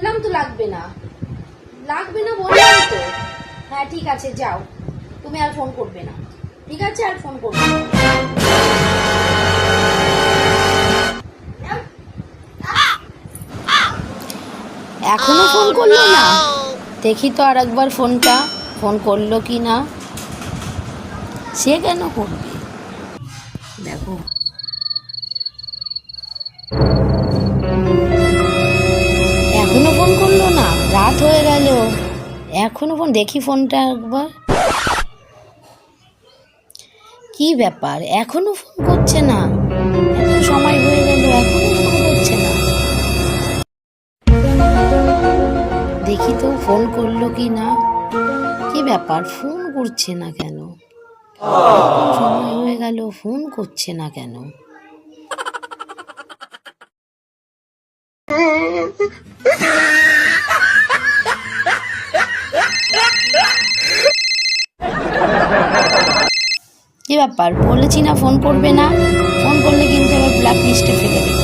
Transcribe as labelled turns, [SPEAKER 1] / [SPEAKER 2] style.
[SPEAKER 1] বললাম তো লাগবে না, লাগবে না বললাম তো। হ্যাঁ ঠিক আছে, যাও, তুমি আর ফোন করবে না, ঠিক আছে? আর ফোন করবে না। এখনো ফোন করলো না? দেখি তো আর একবার ফোনটা, ফোন করলো কি না। সে কেন করবে, দেখো। এখনো ফোন করলো না, রাত হয়ে গেল, এখনো ফোন। দেখি ফোনটা একবার, কি ব্যাপার, এখনো ফোন করছে না? এত সময় হয়ে গেল, এখনো ফোন করছে না। দেখি তো ফোন করলো কি না। কি ব্যাপার, ফোন করছে না কেন? এত সময় হয়ে গেল, ফোন করছে না কেন? কি ব্যাপার, বলেছি না ফোন করবে না? ফোন করলে কিন্তু আবার ব্ল্যাক লিস্টে ফেলে দেবে।